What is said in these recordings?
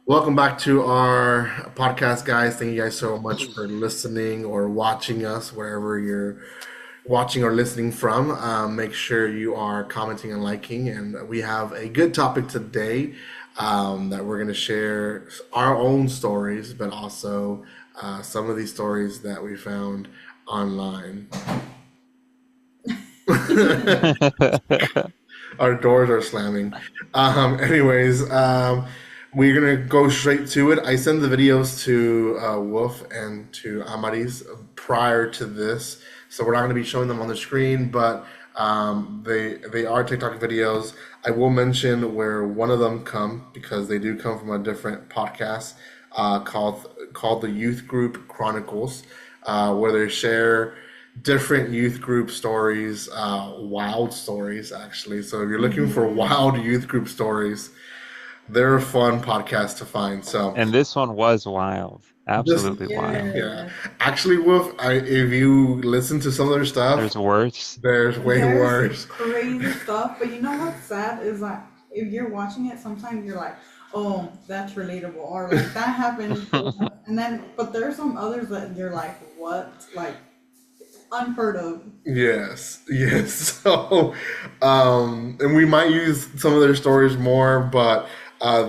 Welcome back to our podcast, guys. Thank you guys so much for listening or watching us, wherever you're watching or listening from. Make sure you are commenting and liking. And we have a good topic today that we're going to share our own stories, but also some of these stories that we found online. Our doors are slamming. We're gonna go straight to it. I sent the videos to Wolf and to Amaris prior to this, so we're not gonna be showing them on the screen, but they are TikTok videos. I will mention where one of them come because they do come from a different podcast called the Youth Group Chronicles, where they share different youth group stories, wild stories actually. So if you're looking for wild youth group stories, they're a fun podcast to find. So And this one was wild. this, Absolutely wild. yeah, Yeah. actually, Wolf, if you listen to some of their stuff, There's worse. there's way There's worse. crazy stuff, but you know what's sad is that if you're watching it, sometimes you're like, "Oh, that's relatable," or like that happened, and then, but there's some others that you're like, "What?" Like unheard of. Yes, yes. So, and we might use some of their stories more, but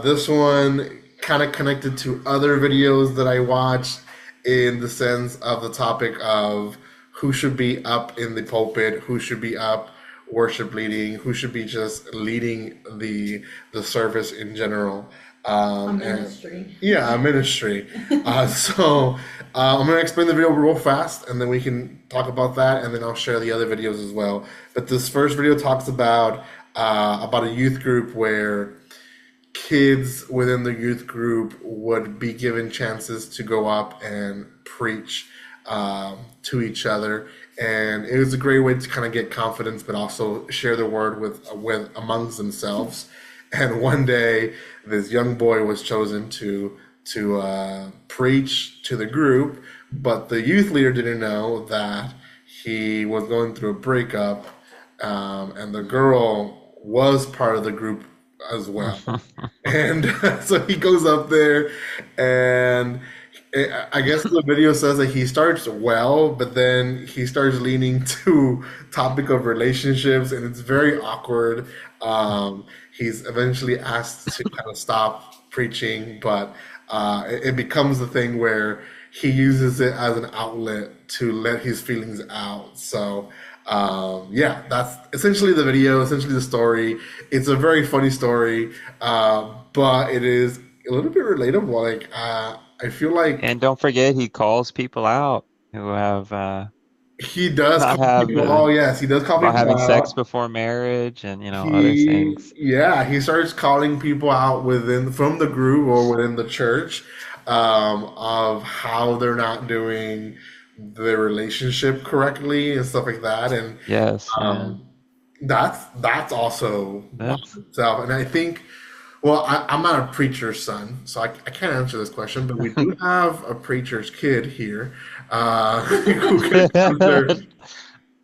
this one kind of connected to other videos that I watched in the sense of the topic of who should be up in the pulpit, who should be up worship leading, who should be just leading the service in general. A And ministry. yeah, ministry. I'm gonna explain the video real fast, and then we can talk about that, and then I'll share the other videos as well. But this first video talks about a youth group where kids within the youth group would be given chances to go up and preach to each other, and it was a great way to kind of get confidence, but also share the word with amongst themselves. And one day, this young boy was chosen to preach to the group, but the youth leader didn't know that he was going through a breakup, and the girl was part of the group as well. And so he goes up there, and I guess the video says that he starts well, but then he starts leaning to topic of relationships, and it's very awkward. He's eventually asked to kind of stop preaching, but it becomes the thing where he uses it as an outlet to let his feelings out. So yeah, that's essentially the video, essentially the story. It's a very funny story, but it is a little bit relatable. I feel like And don't forget, he calls people out who have he does not call have people. Oh yes, he does call about people having sex out. before marriage and other things. He starts calling people out within from the group or within the church, of how they're not doing the relationship correctly and stuff like that. And Yes, yeah. um, that's also one That's itself. And I think, well, I'm not a preacher's son, so I can't answer this question, but we do have a preacher's kid here, who can answer.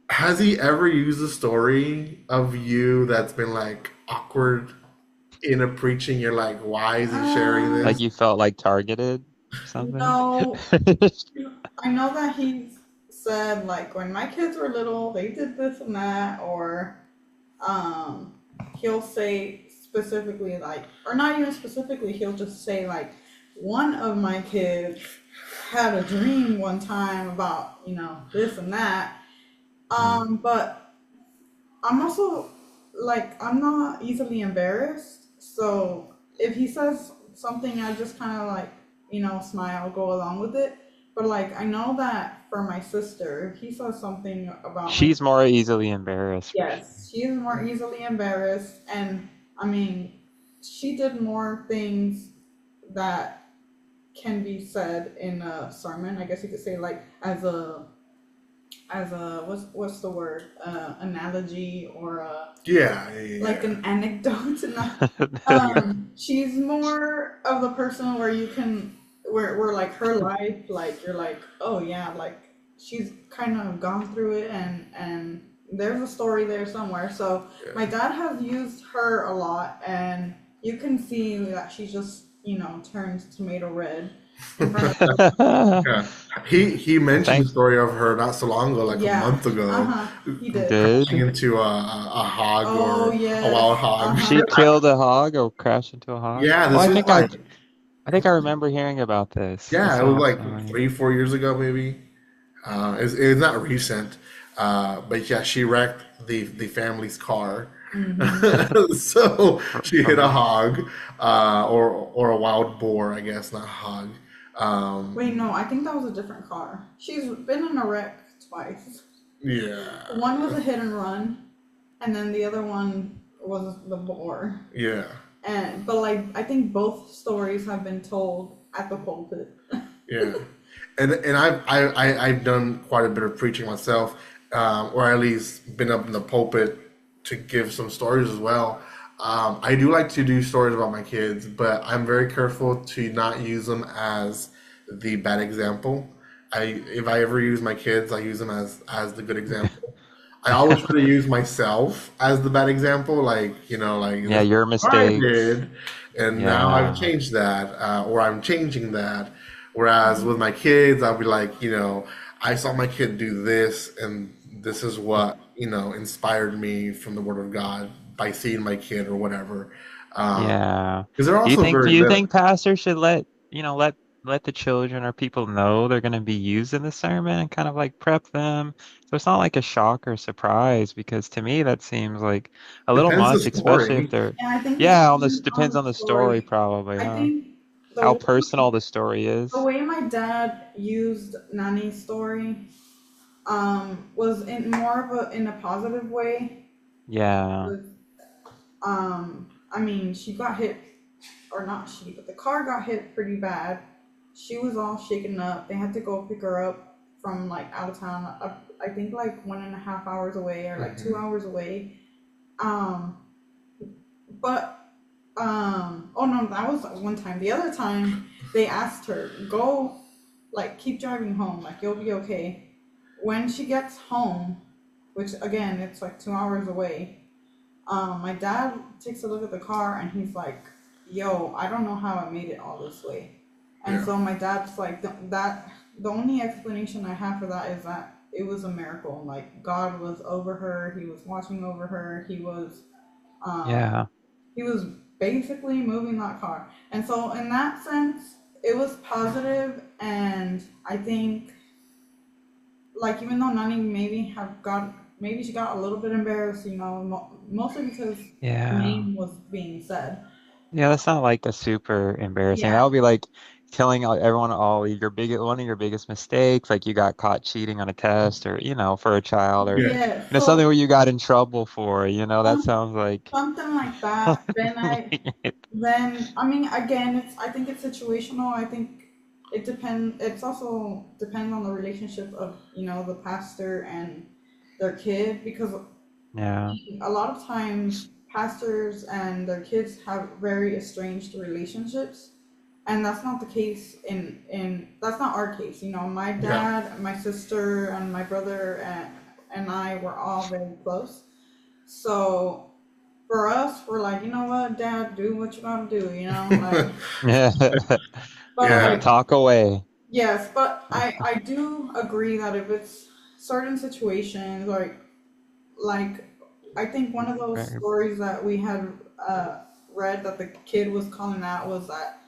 Has he ever used a story of you that's been like awkward in a preaching? You're like, why is he sharing like this? you felt like targeted or something. No, I know that he's said like when my kids were little, they did this and that, or um, he'll say specifically like, or not even specifically, he'll just say like, one of my kids had a dream one time about this and that. Mm. But I'm also like I'm not easily embarrassed, so if he says something, I just kind of like smile, go along with it. But like I know that for my sister, if he says something about my She's more easily embarrassed for sure. yes, she's more easily embarrassed, and I mean, she did more things that can be said in a sermon. I guess you could say like as a what's the word analogy or a Yeah, yeah, like yeah. an anecdote. Not, There you go. she's more of the person where you can where like her life, like you're like, oh yeah, like she's kind of gone through it, and there's a story there somewhere. So Yeah. my dad has used her a lot, and you can see that she's just turns tomato red in front of. Yeah. He mentioned the Thanks. story of her not so long ago, like a Yeah. month ago, He He did. crashing did. into a hog Oh or a wild yes. hog. She Uh-huh. killed a hog or crashed into a hog. Yeah, Oh, this was like I think I remember hearing about this. That yeah, it was sounds like familiar. 3 4 years ago maybe. It's not recent, but yeah, she wrecked the family's car. Hmm. So she hit a From hog, or a wild boar, I guess, not hog. Wait, Um, no, I think that was a different car. She's been in a wreck twice. yeah, One was a hit and run, and then the other one was the boar. yeah, But like I think both stories have been told at the pulpit. yeah. And I've done quite a bit of preaching myself, or at least been up in the pulpit to give some stories as well. I do like to do stories about my kids, but I'm very careful to not use them as the bad example. If I ever use my kids, I use them as the good example. I always try to use myself as the bad example, like like yeah, this is your what I mistakes. did, and now I've Yeah. changed that, or I'm changing that. Whereas with my kids, I'll be like, I saw my kid do this, and this is what inspired me from the Word of God by seeing my kid or whatever. Yeah. Because they're Do you also think do very you little. think pastors should let the children or people know they're going to be used in the sermon and kind of like prep them so it's not like a shock or surprise? Because to me that seems like a little Depends the much, especially if story. they're And I think it yeah, on this depends on depends the on the story story. probably, I huh? think How the personal the story the is. way my dad used Nani's story was in more of a positive way. Yeah. I mean, she got hit, or not she, but the car got hit pretty bad. She was all shaken up. They had to go pick her up from like out of town. I think like 1.5 hours away or like Hmm. 2 hours away. Um, but oh no, that was one time. The other time they asked her go, like keep driving home, like you'll be okay. When she gets home, which again it's like 2 hours away, my dad takes a look at the car and he's like, "Yo, I don't know how I made it all this way." And Yeah, so my dad's like, the only explanation I have for that is that it was a miracle. Like God was over her. He was watching over her. Um, Yeah. he was basically moving that car. And so in that sense, it was positive. And I think like even though Nani maybe she got a little bit embarrassed, mostly because her Yeah. name was being said. Yeah, that's not like a super embarrassing. That Yeah. would be like telling everyone all your big one of your biggest mistakes, like you got caught cheating on a test, or for a child, or yeah, Yeah. something So where you got in trouble for. That some, sounds like. something like that. Then I mean again I think it's situational. I think it's also depends on the relationship of, the pastor and their kid, because Yeah, a lot of times pastors and their kids have very estranged relationships, and that's not the case in that's not our case. My yeah, dad, my sister, and my brother and I were all very close. So for us, we're like, you know what, dad, do what you gotta do, like. yeah. But yeah, like, Talk away. yes, but I do agree that if it's certain situations, like I think one of those Right. stories that we had read that the kid was calling out was that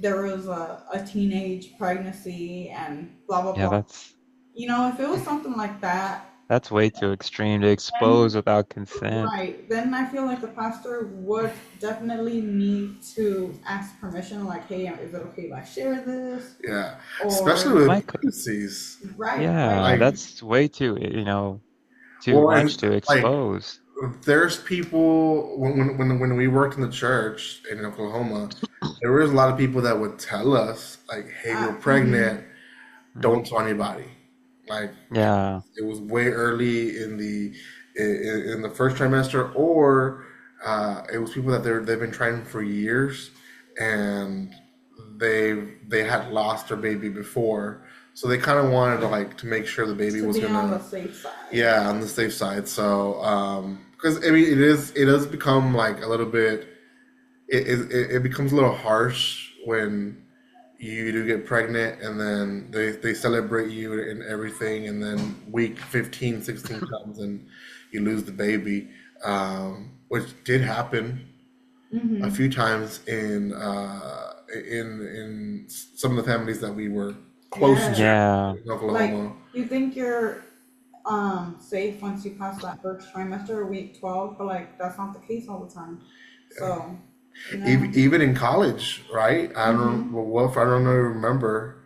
there was a teenage pregnancy and blah blah Yeah, blah. that's If it was something like that, that's way too extreme to then expose without consent. right, then I feel like the pastor would definitely need to ask permission, like, hey, is it okay if I share this? yeah. Especially Or My, with c- pregnancies. right. yeah, Like, that's way too, too well, much and to like, expose. there's people when we worked in the church in Oklahoma, there was a lot of people that would tell us like, "Hey, we're Mhm. pregnant. Mm. Don't tell anybody." Like Yeah, it was way early in the first trimester, or it was people that they've been trying for years, and they had lost their baby before, so they kind of wanted to like to make sure the baby To was be on the gonna safe side. yeah on the safe side. So because I mean it does become like a little bit it becomes a little harsh when you do get pregnant and then they celebrate you and everything, and then week 15, 16 comes and you lose the baby, which did happen a Mm-hmm. few times in some of the families that we were close to Yes. Yeah. in Like Oklahoma. you think you're safe once you pass that first trimester, week 12, but like that's not the case all the time. So, yeah. Even in college, right? I don't Mm-hmm. well, I don't know, remember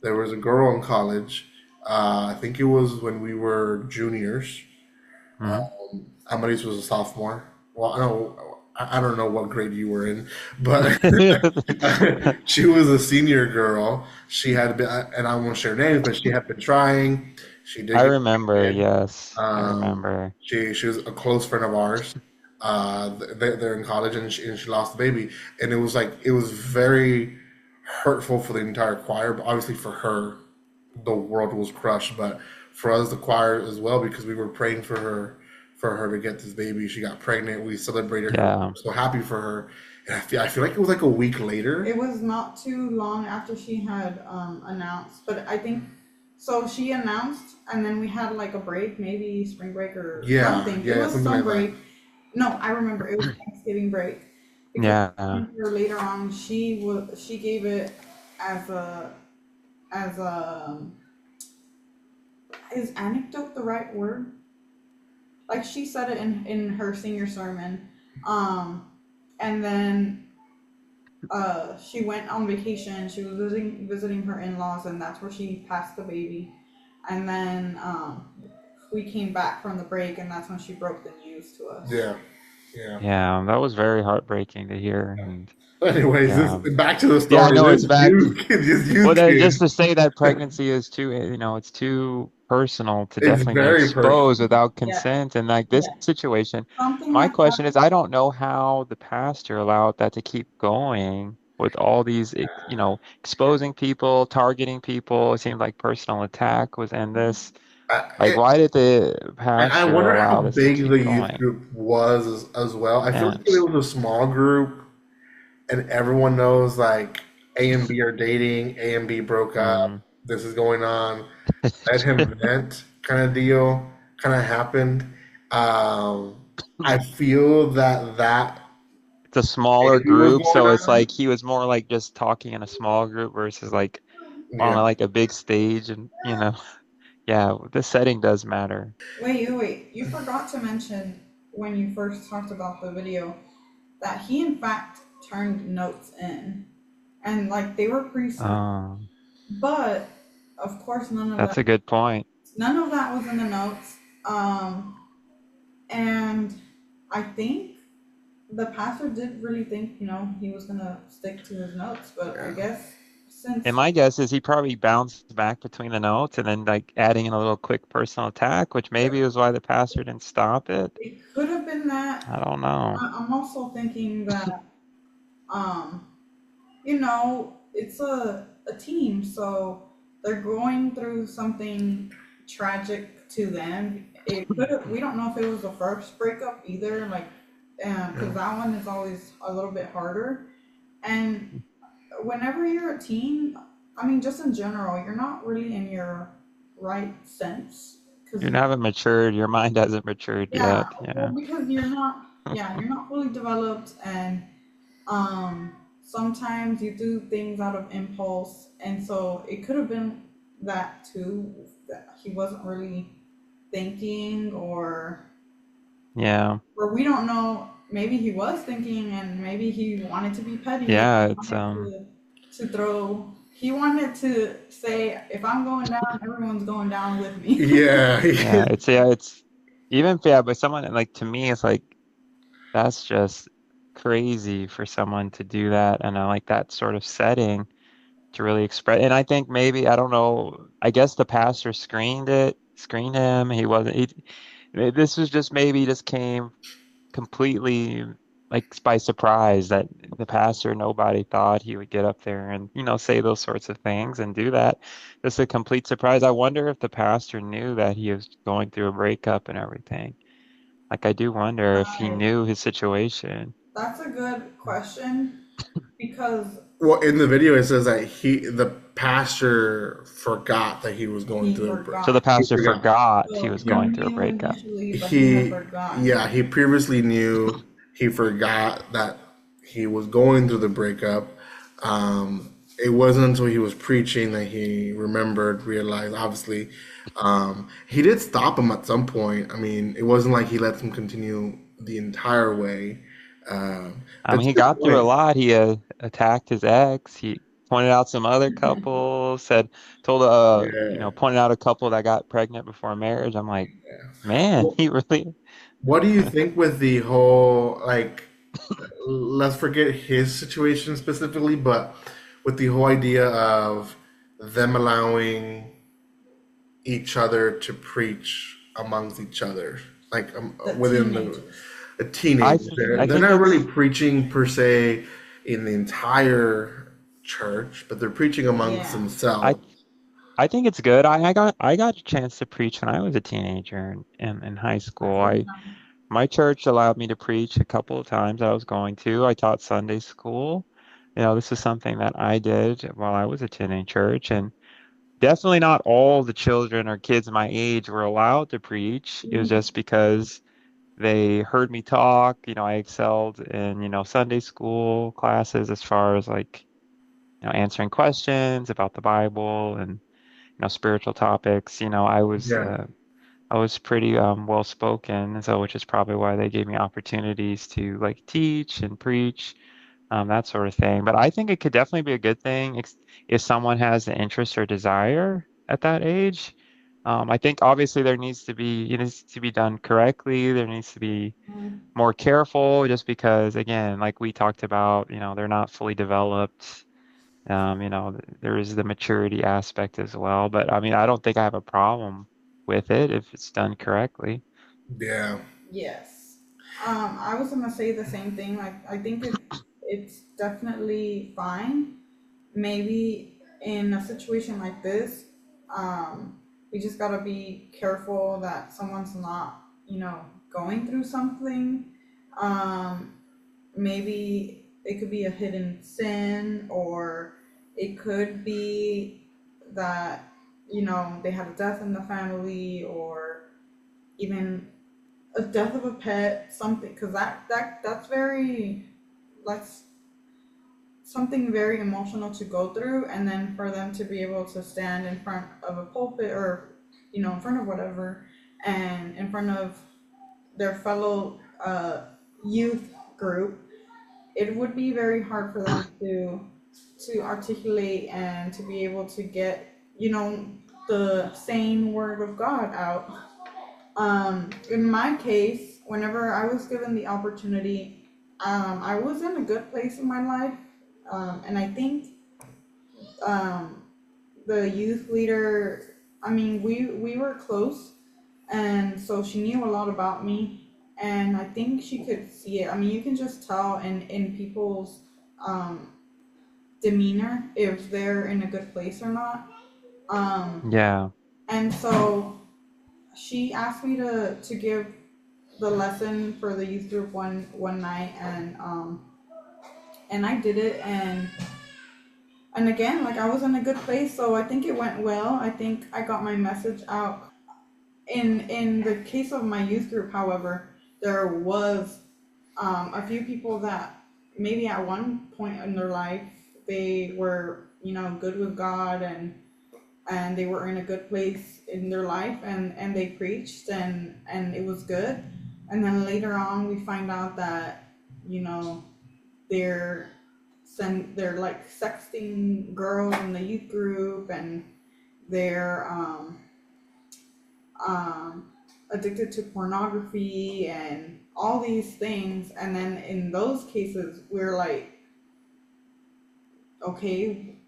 there was a girl in college. I think it was when we were juniors. Hmm. Amaris was a sophomore. Well, I don't know what grade you were in, but she was a senior girl. She had been, and I won't share names, but she had been trying. She did I get remember, pregnant. yes, I Um, remember. she was a close friend of ours. They're in college, and she lost the baby, and it was very hurtful for the entire choir. But obviously for her, the world was crushed. But for us, the choir as well, because we were praying for her to get this baby. She got pregnant. We celebrated her. We Yeah. were so happy for her. And I feel like it was like a week later. It was not too long after she had announced, but I think so. She announced, and then we had like a break, maybe spring break or Yeah, something. It yeah, was something some like that. break. No, I remember it was Thanksgiving break because I Yeah. remember later on she gave it as a as a is anecdote the right word? Like she said it in her senior sermon, um, and then she went on vacation. She was visiting her in laws, and that's where she passed the baby. And then we came back from the break, and that's when she broke the news to us. Yeah, yeah. Yeah, that was very heartbreaking to hear. And Anyways, yeah. back to the Yeah, story. no, This it's back. youth kid, this Well, youth then kid, just to say that pregnancy is too, it's too personal to it's definitely be very personal. exposed without Yeah, consent. And like this yeah. situation, Something my like question that. is, I don't know how the pastor allowed that to keep going with all these, exposing people, targeting people. It seemed like personal attack was in this. Like, I, why did the I pastor wonder how allow this to big keep the youth going? group was as well. I feel like Yeah. if it was a small group and everyone knows like A and B are dating, A and B broke up, Mm. this is going on, let him vent kind of deal kind of happened. Um, I feel that It's a smaller maybe was group, going so it's on. like he was more like just talking in a small group versus like on Yeah. like a big stage, and yeah, the setting does matter. Wait. You forgot to mention when you first talked about the video that he in fact turned notes in, and like they were pre-scripted, Oh, but of course that's a good point. none of that was in the notes. And I think the pastor did really think, he was gonna stick to his notes, but I Yeah. guess And since my guess is he probably bounced back between the notes and then like adding in a little quick personal attack, which maybe is why the pastor didn't stop it. it could have been that, I don't know. I'm also thinking that, um, it's a team, so they're going through something tragic to them. It could have, we don't know if it was the first breakup either, like, because that one is always a little bit harder. And whenever you're a teen, I mean, just in general, you're not really in your right sense because You haven't matured. Your mind hasn't matured yeah, yet. well, Yeah. because you're not fully developed, and sometimes you do things out of impulse, and so it could have been that too, that he wasn't really thinking, Yeah. or we don't know. Maybe he was thinking, and maybe he wanted to be petty. Yeah, He it's wanted to throw. He wanted to say, "If I'm going down, everyone's going down with me." Yeah. yeah, it's even yeah, but someone like to me it's like that's just crazy for someone to do that and I like that sort of setting to really express. And I think maybe I don't know. I guess the pastor screened him. He wasn't. This was just maybe just came completely like by surprise that the pastor nobody thought he would get up there and say those sorts of things and do that. Just a complete surprise. I wonder if the pastor knew that he was going through a breakup and everything. Like I do wonder if he Right. knew his situation. That's a good question. because Well, in the video it says that the pastor forgot that he was going he through a break. So the forgot. He pastor forgot. forgot he So was he Yeah. going through a knew breakup. initially, but he had He, yeah, forgotten. he previously knew. He forgot that he was going through the breakup. It wasn't until he was preaching that he remembered, realized. Obviously, he did stop him at some point. I mean, it wasn't like he let him continue the entire way. I But mean, to he your got through a point, lot. He attacked his ex. He pointed out some other couples, told, yeah. pointed out a couple that got pregnant before marriage. I'm like, man, Well, he really, what do you think with the whole like? Let's forget his situation specifically, but with the whole idea of them allowing each other to preach amongst each other, like The within teenagers. a teenage. I They're think not really it's, preaching per se in the entire church, but they're preaching amongst Yeah. I, themselves. I think it's good. I got a chance to preach when I was a teenager in high school. My church allowed me to preach a couple of times I was going to. I taught Sunday school. This is something that I did while I was attending church, and definitely not all the children or kids my age were allowed to preach. It was just because they heard me talk. I excelled in, Sunday school classes as far as like, answering questions about the Bible and, spiritual topics. Yeah, I was pretty well spoken, and so which is probably why they gave me opportunities to like teach and preach, that sort of thing. But I think it could definitely be a good thing if someone has the interest or desire at that age. I think obviously there needs to be it needs to be done correctly. There needs to be Mm, more careful, just because again, like we talked about, they're not fully developed. There is the maturity aspect as well. But I mean, I don't think I have a problem with it if it's done correctly. yeah, yes. I was gonna say the same thing. Like, I think it's definitely fine. Maybe in a situation like this, we just gotta be careful that someone's not, going through something. Um, Maybe it could be a hidden sin, or it could be that, they had a death in the family, or even a death of a pet, something, because that's very, that's something very emotional to go through, and then for them to be able to stand in front of a pulpit, or in front of whatever, and in front of their fellow youth group, it would be very hard for them to articulate and to be able to get, the sane word of God out. In my case, whenever I was given the opportunity, I was in a good place in my life, and I think, um, the youth leader. I mean, we were close, and so she knew a lot about me, and I think she could see it. I mean, you can just tell in people's um, demeanor if they're in a good place or not. Um, Yeah. and so she asked me to give the lesson for the youth group one night, and I did it, and again, like, I was in a good place, so I think it went well. I think I got my message out. In the case of my youth group, however, there was a few people that maybe at one point in their life they were, good with God, and they were in a good place in their life, and they preached, and it was good. And then later on we find out that, you know they're they're like sexting girls in the youth group, and they're um addicted to pornography and all these things. And then in those cases we're like, okay,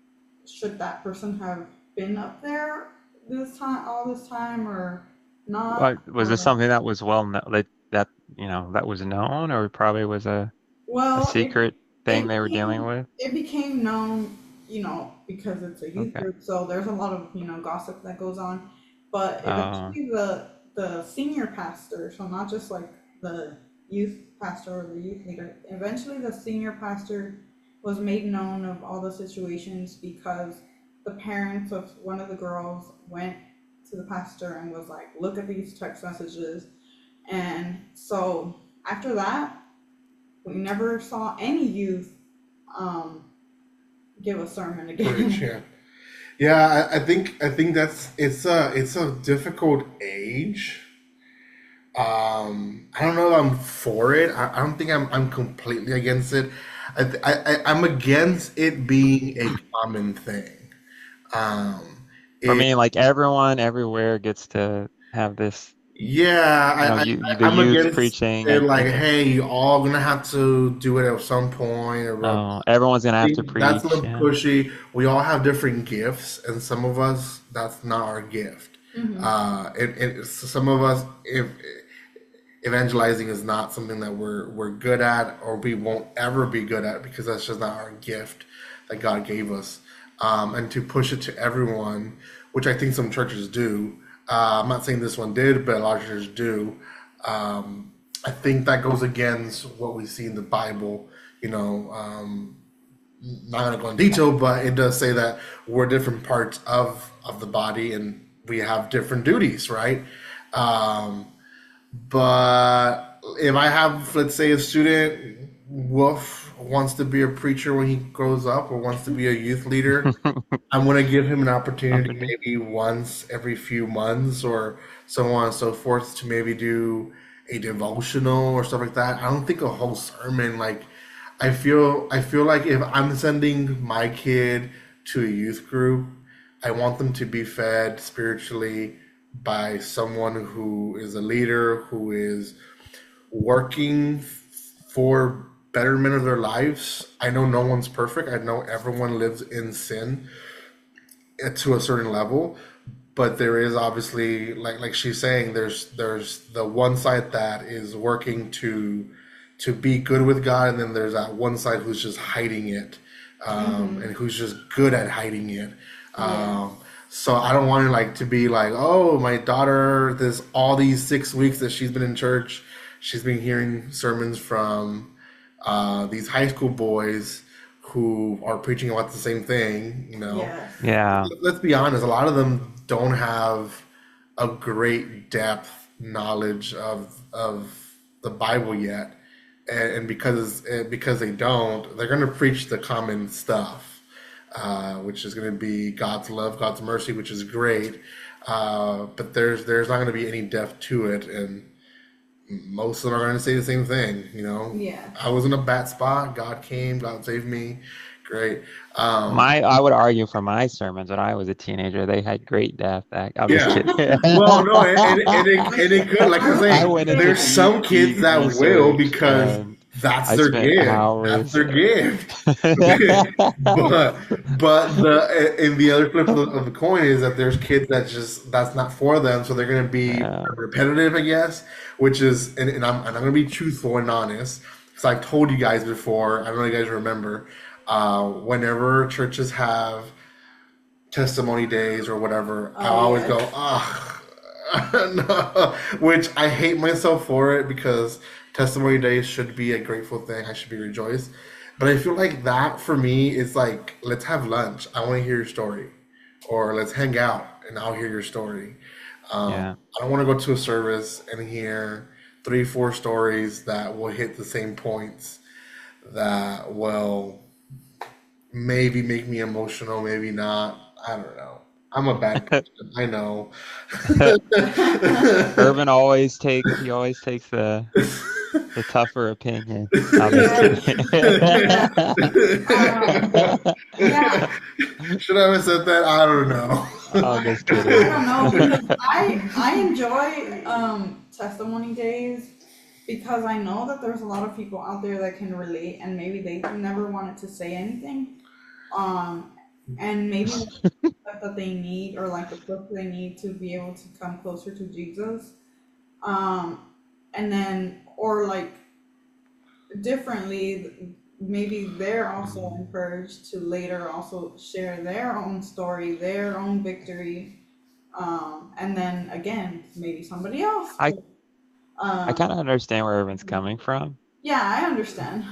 should that person have been up there all this time, or not? Was this Or, something that was well known, that was known, or probably was a well, secret thing it they were dealing became with? it became known, because it's a youth Okay. group, so there's a lot of, gossip that goes on. But Uh, eventually the senior pastor, so not just like the youth pastor or the youth leader, eventually the senior pastor was made known of all the situations because the parents of one of the girls went to the pastor and was like, look at these text messages. And so after that, we never saw any youth um, give a sermon Preach, again. yeah. Yeah, I think that's it's a difficult age. I don't know if I'm for it. I don't think I'm completely against it. I'm against it being a common thing. Um, For it me, like everyone everywhere gets to have this, Yeah, the I'm youth against preaching. it. I Like, think that, hey, you all gonna have to do it at some point, or oh, everyone's gonna have to think that's a preach. little Yeah. pushy. We all have different gifts, and some of us, that's not our gift. Hmm. Some of us, if evangelizing is not something that we're good at, or we won't ever be good at, because that's just not our gift that God gave us. And to push it to everyone, which I think some churches do. I'm not saying this one did, but a lot of churches do. I think that goes against what we see in the Bible. You know, not going to go in detail, but it does say that we're different parts of the body and we have different duties, right? Um, but if I have, let's say, a student, Wolf wants to be a preacher when he grows up, or wants to be a youth leader, I'm going to give him an opportunity Something new. maybe once every few months, or so on and so forth, to maybe do a devotional or stuff like that. I don't think a whole sermon. Like, I feel like if I'm sending my kid to a youth group, I want them to be fed spiritually by someone who is a leader, who is working for betterment of their lives. I know no one's perfect. I know everyone lives in sin to a certain level, but there is obviously, like she's saying, there's the one side that is working to be good with God, and then there's that one side who's just hiding it, Hmm. and who's just good at hiding it. Yes. So I don't want to like to be like, oh, my daughter, this all these 6 weeks that she's been in church, she's been hearing sermons from these high school boys who are preaching about the same thing. Yes. Yeah. Let's be honest, a lot of them don't have a great depth knowledge of the Bible yet, and because they don't, they're going to preach the common stuff, which is going to be God's love, God's mercy, which is great, but there's not going to be any depth to it, and most of them are going to say the same thing. Yes. I was in a bad spot. God came. God saved me. Great. I would argue for my sermons when I was a teenager, they had great depth. I'm just Yeah. kidding. Well, no, and it could, like I'm I saying, went into there's deep, some kids deep that will research because and that's I their spent gift. That's hours. their gift. But the other flip of the coin is that there's kids that just that's not for them, so they're gonna be Yeah. repetitive, I guess. Which is, and I'm gonna be truthful and honest, because I've told you guys before. I don't know if you guys remember. Whenever churches have testimony days or whatever, I Oh, always go, yes. ah, no, which I hate myself for it, because testimony days should be a grateful thing. I should be rejoiced. But I feel like that for me is like, let's have lunch. I want to hear your story. Or let's hang out and I'll hear your story. Yeah. I don't want to go to a service and hear three, four stories that will hit the same points that will maybe make me emotional, maybe not. I don't know. I'm a bad person. I know. Urban he always takes the tougher opinion. I'm just Yes. kidding. Yeah. Um. Yeah. Should I have said that? I don't know. I'm just I kidding. don't know because I enjoy testimony days because I know that there's a lot of people out there that can relate and maybe they never wanted to say anything. Um. And maybe that they need or like the push they need to be able to come closer to Jesus. Um. And then or like differently, maybe they're also encouraged to later also share their own story, their own victory, and then again, maybe somebody else I could. I Um, kind of understand where everyone's coming from. yeah, I understand.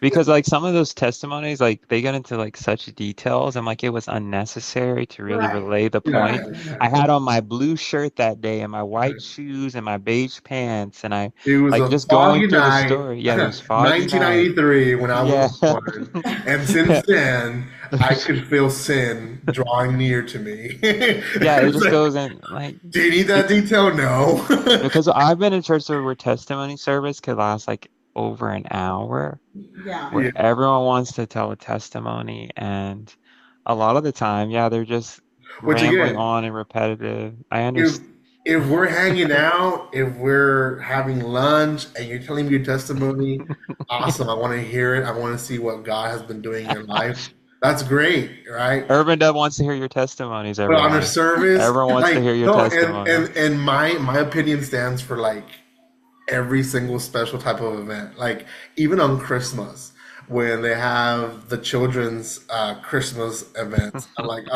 Because like some of those testimonies, like they get into like such details. I'm like, it was unnecessary to really Right. relay the Yeah, point. yeah. I had on my blue shirt that day and my white shoes and my beige pants, and I It was like a just going foggy through the night, story. Yeah, it was foggy night. 1993, when I was Yeah. born, and since then, I could feel sin drawing near to me. Yeah, it It's just like, goes in like do you need that detail? No. because I've been in church where testimony service could last like over an hour, Yeah. where Yeah. everyone wants to tell a testimony, and a lot of the time, yeah, they're just Which rambling again, on and repetitive. I if understand. if we're hanging out, if we're having lunch, and you're telling me your testimony, awesome. I want to hear it. I want to see what God has been doing in your life. That's great, right? Urban Dub wants to hear your testimonies, But on a everyone. service, Everyone wants to like hear your no, testimony. and my opinion stands for like every single special type of event. Like even on Christmas, when they have the children's Christmas events, I'm like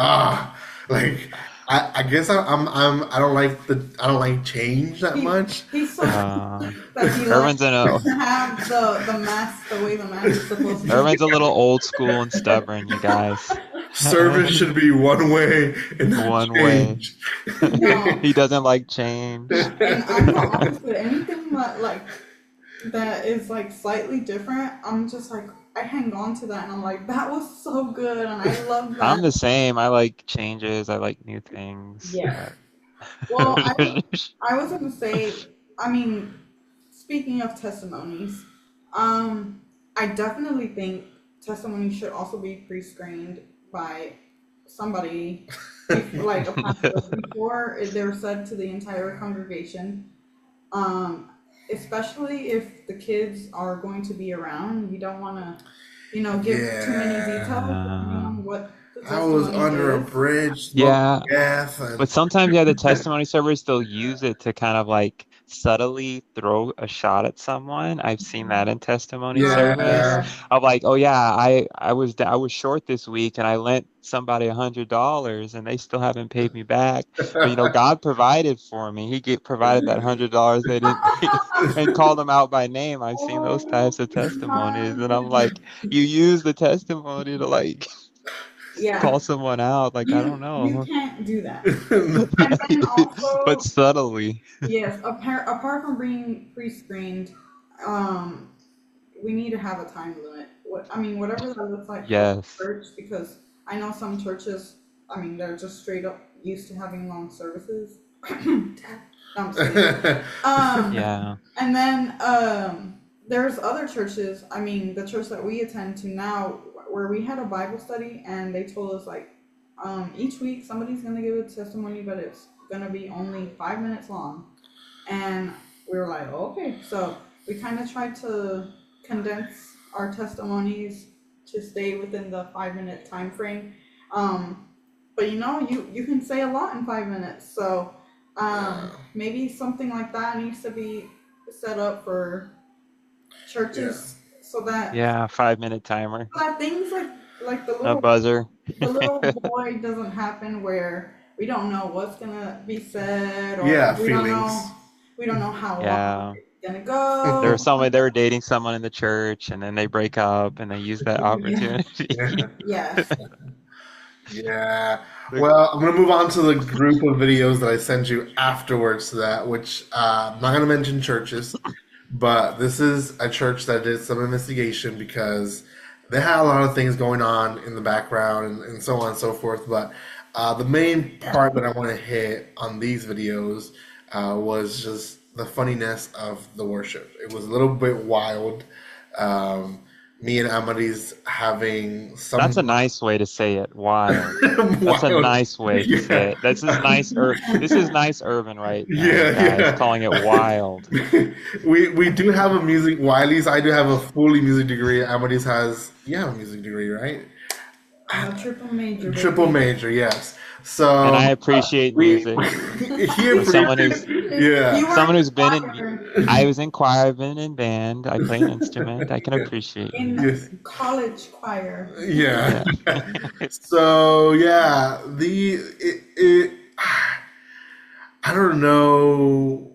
like I guess I don't like I don't like change that much. He's so Uh, that he Urban's likes in a to have the mask the way the mask is supposed to be. Urban's a little old school and stubborn, you guys. Service should be one way and not One way. change. No, He doesn't like change. and I'm the opposite. Anything that that is like slightly different, I'm just like I hang on to that, and I'm like that was so good, and I love I'm that. the same. I like changes. I like new things. Yeah. Well, I was gonna say, I mean, speaking of testimonies, I definitely think testimonies should also be pre-screened by somebody, like a pastor, before they're said to the entire congregation. Um, Especially if the kids are going to be around, you don't want to, give too many details depending Yeah. on what the I was testimony under a is. bridge, smoking Yeah, gas, and but sometimes, yeah, the testimony servers they'll use it to kind of like subtly throw a shot at someone. I've seen that in testimony service. yeah. Yeah. Of like, oh yeah, I was short this week and I lent somebody $100 and they still haven't paid me back. But God provided for me. Provided that $100 they didn't and called them out by name. I've seen those types of Oh testimonies, my and I'm goodness. like, you use the testimony to like Yeah. call someone out. Like, I don't You know. can't do that. And then But also, subtly. yes, apart from being pre-screened, um, we need to have a time limit. Whatever that looks like for Yes. church, because I know some churches, they're just straight up used to having long services. No, I'm just kidding. Yeah. And then there's other churches. The church that we attend to now, where we had a Bible study, and they told us like, each week somebody's gonna give a testimony, but it's gonna be only 5 minutes long. And we were like, okay. So we kind of tried to condense our testimonies to stay within the 5 minute time frame. But you can say a lot in 5 minutes. So maybe something like that needs to be set up for churches, so that Yeah, 5 minute timer. things like A buzzer. the little void doesn't happen where we don't know what's gonna be said, or Yeah, we don't feelings. know how long Yeah. it's gonna go. They were dating someone in the church and then they break up and they use that Yeah. opportunity. Yes. Yeah. Well, I'm gonna move on to the group of videos that I sent you afterwards to that, which I'm not gonna mention churches, but this is a church that did some investigation because they had a lot of things going on in the background and so on and so forth. But the main part that I want to hit on these videos was just the funniness of the worship. It was a little bit wild. Me and Amadis having some That's a nice way to say it. Wild. That's a wild, nice way to say it. This is nice urban right now, guys. yeah. Calling it wild. We do have a music. Well, at least I do have a fully music degree. Amadis has a music degree, right? I'm a triple major. Triple baby. major, yes. So And I appreciate we music. he As someone appreciates, who's yeah. You were someone in who's been choir I was in choir, I've been in band, I play an instrument. I can appreciate in Yes. college choir. Yeah. music. Yeah. So yeah, I don't know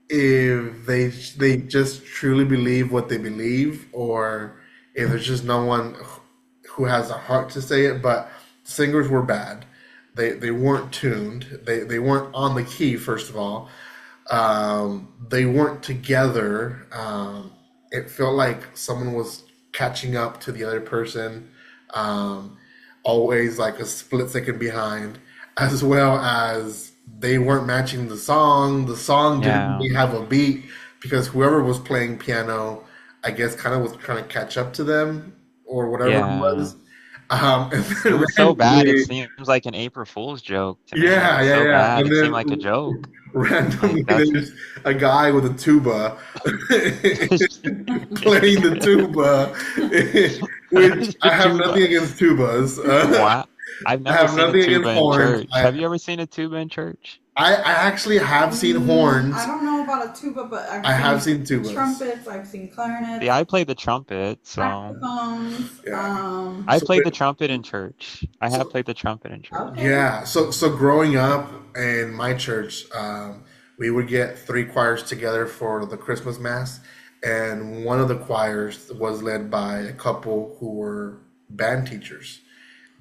if they just truly believe what they believe, or if there's just no one who has a heart to say it. But singers were bad. They weren't tuned. They weren't on the key. First of all, they weren't together. It felt like someone was catching up to the other person. Um, Always like a split second behind, as well as they weren't matching the song. The song didn't Yeah, really have a beat because whoever was playing piano, I guess, kind of was trying to catch up to them or whatever it yeah. was. And It then was so bad. It randomly, seems like an April Fool's joke to me. It yeah, was yeah, so yeah. bad. And It seemed like a then joke. randomly, Like that's there's a guy with a tuba playing the tuba, which the I have tuba. nothing against tubas. Wow. I've I never have seen a nothing tuba against in horns. church. Have you ever seen a tuba in church? I actually have seen I horns. don't know about a tuba, but I've I have seen seen tubas. trumpets, I've seen See, clarinets, I play the trumpet, so saxophones. Yeah. I So, played the trumpet in church. I have so played the trumpet in church. Okay. yeah. So growing up in my church, we would get three choirs together for the Christmas mass, and one of the choirs was led by a couple who were band teachers,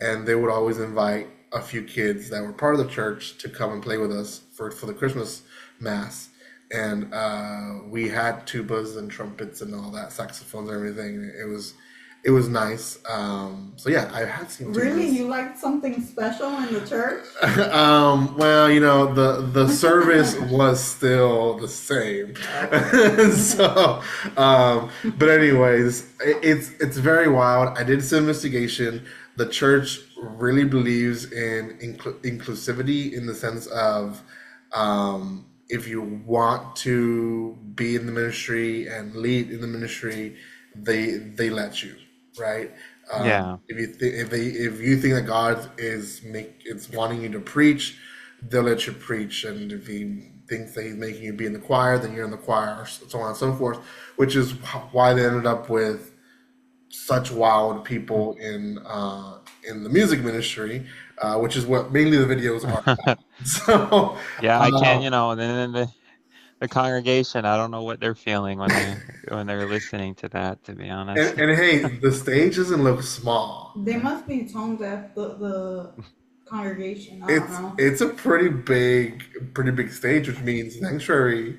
and they would always invite a few kids that were part of the church to come and play with us for the Christmas mass. And we had tubas and trumpets and all that, saxophones and everything. It was nice. So yeah, I had seen Really, tubas. you liked something special in the church? Well, the service was still the same. Okay. So, but anyways, it's very wild. I did some investigation. The church really believes in inclusivity in the sense of if you want to be in the ministry and lead in the ministry, they let you, right? Yeah. If you think that God is wanting you to preach, they'll let you preach, and if He thinks that He's making you be in the choir, then you're in the choir, so on and so forth. Which is why they ended up with such wild people in the music ministry, which is what mainly the videos are about. So, Yeah, I can't, uh, and then the congregation, I don't know what they're feeling when they're listening to that, to be honest. and hey, the stage doesn't look small. They must be tone deaf, the congregation. I don't It's know. it's a pretty big stage, which means sanctuary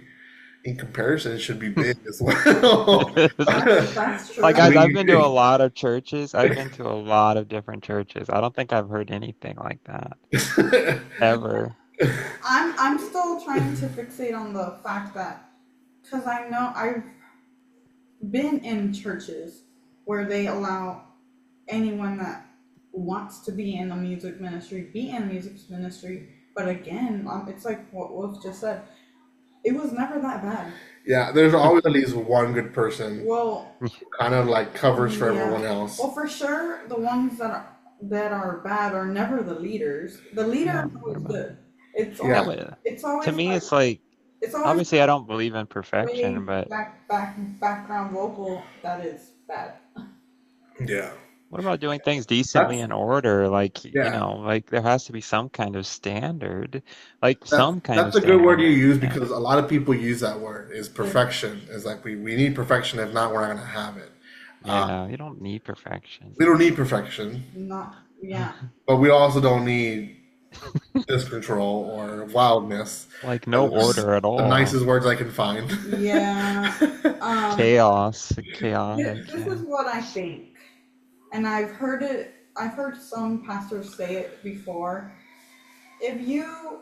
in comparison should be big as well. That's Like, true. guys, I've been to a we lot of churches. I've been to a lot of different churches. I don't think I've heard anything like that ever. I'm still trying to fixate on the fact that because I know I've been in churches where they allow anyone that wants to be in the music ministry be in music ministry. But again, it's like what Wolf just said. It was never that bad. Yeah, there's always at least one good person Well, who kind of like covers for everyone yeah. else. Well, for sure, the ones that are bad are never the leaders. The leader Yeah, is always good. It's yeah, Yeah, always but it's to always me, like it's like it's always obviously I don't believe in perfection, way but background vocal that is bad. yeah, what about doing things decently that's in order? Like, yeah. like there has to be some kind of standard, like That's some kind of that's a good word you use because standard. a lot of people use that word is Yeah. perfection. Is like we need perfection. If not, we're not gonna have it. Uh, Yeah, you don't need perfection. we don't need perfection, Not yeah. but we also don't need discontrol or wildness. Like no That's order at the all. nicest words I can find. Yeah. Um Chaos, chaotic. this is Yeah. what I think. And I've heard some pastors say it before. If you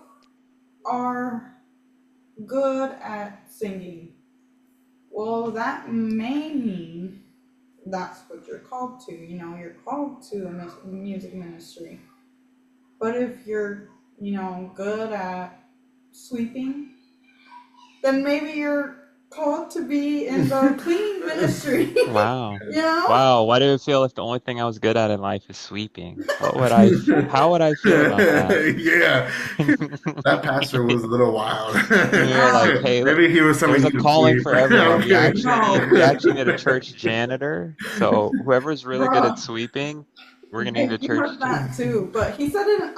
are good at singing, well that may mean that's what you're called to. You're called to a music ministry. But if you're, good at sweeping, then maybe you're called to be in the cleaning ministry. Wow. you know? Wow, why do I feel if the only thing I was good at in life is sweeping? How would I feel about that? Yeah, that pastor was a little wild. You're like, Um, hey, Maybe he was telling there's a you to calling sleep. for I'm everyone. We kidding. actually need no, we actually need a church janitor. So whoever's really good at bro. sweeping, we're gonna need a You church heard that too. But he said it.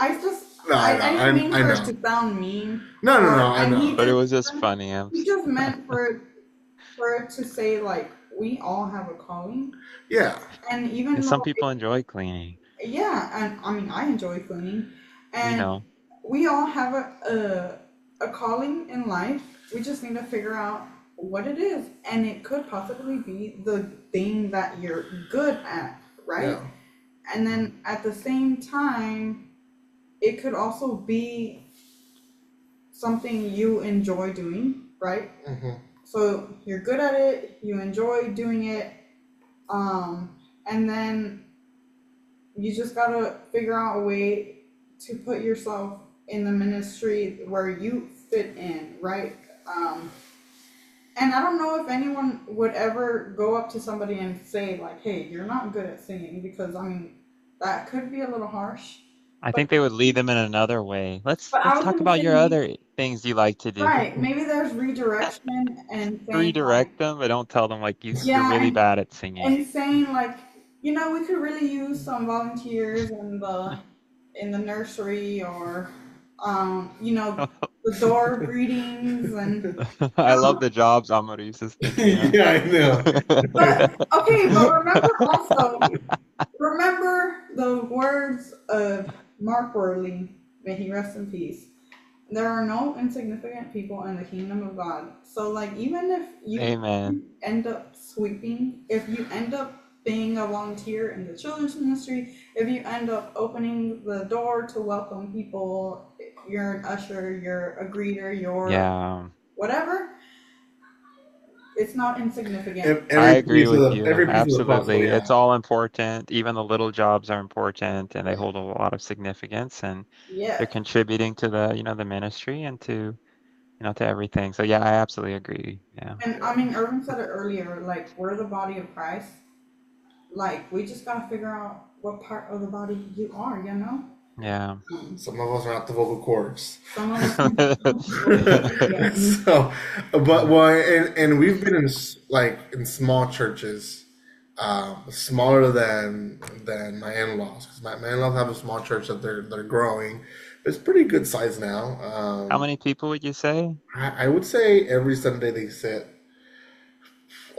No, I know. I didn't mean I for it know. to sound mean. No, no, no. Or I and know. but it was just funny. he just meant for it to say like we all have a calling, Yeah, and And even some though people enjoy cleaning. yeah, and I mean I enjoy cleaning, We and know. we all have a calling in life. We just need to figure out what it is, and it could possibly be the thing that you're good at, right? yeah, And Mm. then at the same time, it could also be something you enjoy doing, right? hmm So you're good at it, you enjoy doing it, and then you just gotta figure out a way to put yourself in the ministry where you fit in, right? And I don't know if anyone would ever go up to somebody and say like, "Hey, you're not good at singing," because I mean that could be a little harsh. I But think they would lead them in another way. Let's I was talk gonna about say your maybe, other things you like to do. right, maybe there's redirection and saying like, Redirect them, but don't tell them like you're yeah, really bad at singing. and saying like, we could really use some volunteers in the nursery, or the door greetings, and I love no, the jobs Amaris is thinking of. yeah. I know. but okay, but remember the words of Mark Worley, may he rest in peace. There are no insignificant people in the kingdom of God. So, like, even if you Amen. end up sweeping, if you end up being a volunteer in the children's ministry, if you end up opening the door to welcome people, you're an usher, you're a greeter, you're Yeah, whatever, it's not insignificant. I agree with you. Every piece of the puzzle. Absolutely. Yeah, It's all important. Even the little jobs are important and they hold a lot of significance and Yeah. they're contributing to the ministry and to everything. So yeah, I absolutely agree. Yeah. And I mean, Irvin said it earlier, like, we're the body of Christ. Like, we just gotta figure out what part of the body you are, you know? Yeah. some of us are not the vocal cords. Some of us, yes. So, but well, and we've been in like in small churches, smaller than my in-laws, because my in-laws have a small church that they're growing. It's pretty good size now. How many people would you say? I would say every Sunday they sit.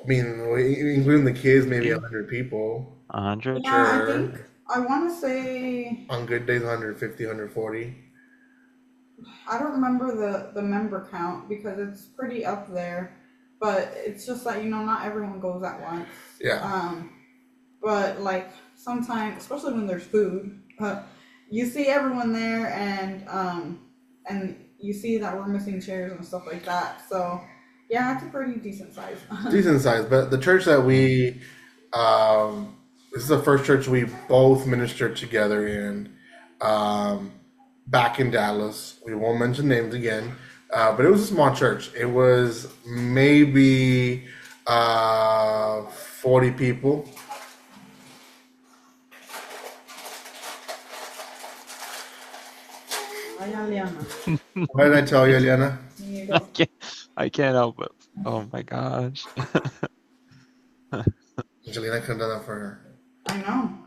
I mean, including the kids, maybe 50? 100 people. 100? Yeah, I Sure. think I want to say, On good days, 150, 140. I don't remember the member count because it's pretty up there, but it's just like, not everyone goes at once. Yeah. But like sometimes, especially when there's food, you see everyone there, and you see that we're missing chairs and stuff like that. So yeah, it's a pretty decent size. Decent size, but the church that this is the first church we both ministered together in, back in Dallas. We won't mention names again, but it was a small church. It was maybe 40 people. Ay, Aliana, What did I tell you, Eliana? you need to I go. can't, I can't help it. Oh my gosh. Angelina could have done that for her. I know.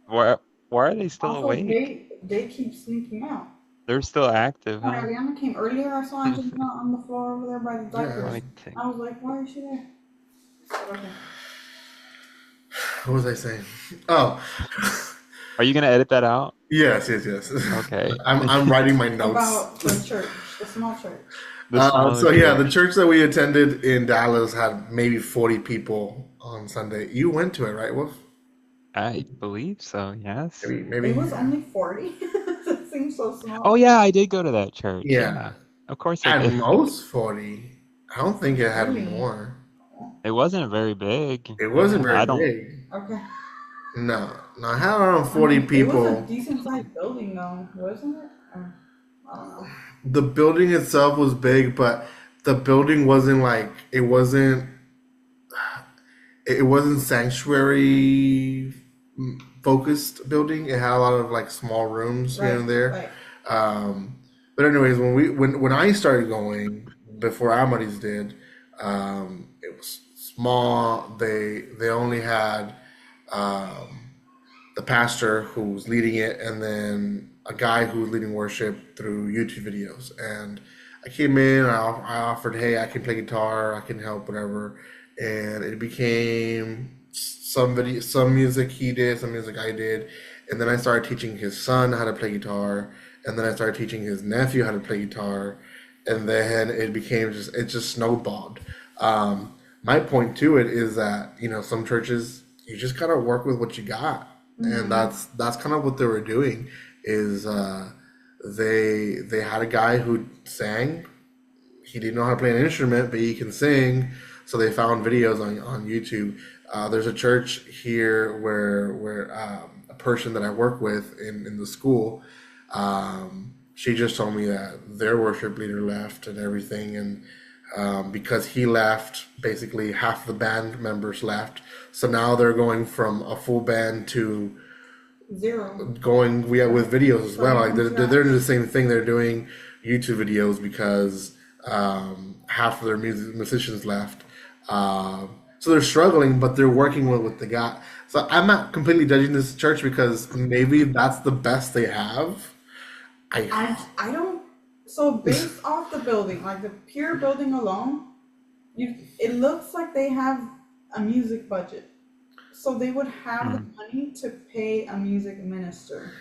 Why, why are they still Also, awake? they keep sneaking out. They're still active, When huh? Ariana came earlier, I saw Angelina on the floor over there by the Yeah. diapers. Let me take. I was like, why is she there? But okay. What was I saying? Oh, Are you gonna edit that out? yes. Okay. I'm writing my notes. About the church, the small church. The smaller So yeah, the church. church that we attended in Dallas had maybe 40 people on Sunday. You went to it, right, Wolf? I believe so, yes. Maybe. It was only 40. It seems so Oh small. yeah, I did go to that church. Yeah, Yeah. Of course I at did. most 40. I don't think it had Really? more. It wasn't very big. It wasn't Yeah, I very don't. big. Okay. No, I had around I 40 mean, it was a people. decent sized building, though, wasn't it? I don't know. The building itself was big, but the building wasn't like it wasn't sanctuary focused building. It had a lot of like small rooms here Right, and there. right. But anyways, when I started going before Amaris did, it was small. They only had the pastor who was leading it, and then a guy who was leading worship through YouTube videos. And I came in, I offered, hey, I can play guitar, I can help, whatever. and it became some music he did, some music I did, and then I started teaching his son how to play guitar, and then I started teaching his nephew how to play guitar, and then it just snowballed. My point to it is that some churches you just gotta work with what you got, and Mm-hmm. that's kind of what they were doing. Is they had a guy who sang. He didn't know how to play an instrument, but he can sing. So they found videos on YouTube. There's a church here where a person that I work with in the school, she just told me that their worship leader left and everything, and because he left, basically half the band members left. So now they're going from a full band to Zero. going with videos as well. Starting Like from they're scratch. doing the same thing. They're doing YouTube videos because half of their musicians left. So they're struggling, but they're working with what they got. So I'm not completely judging this church because maybe that's the best they have. I I don't. So based off the building, like the pure building alone, it looks like they have a music budget. So they would have the Mm. money to pay a music minister,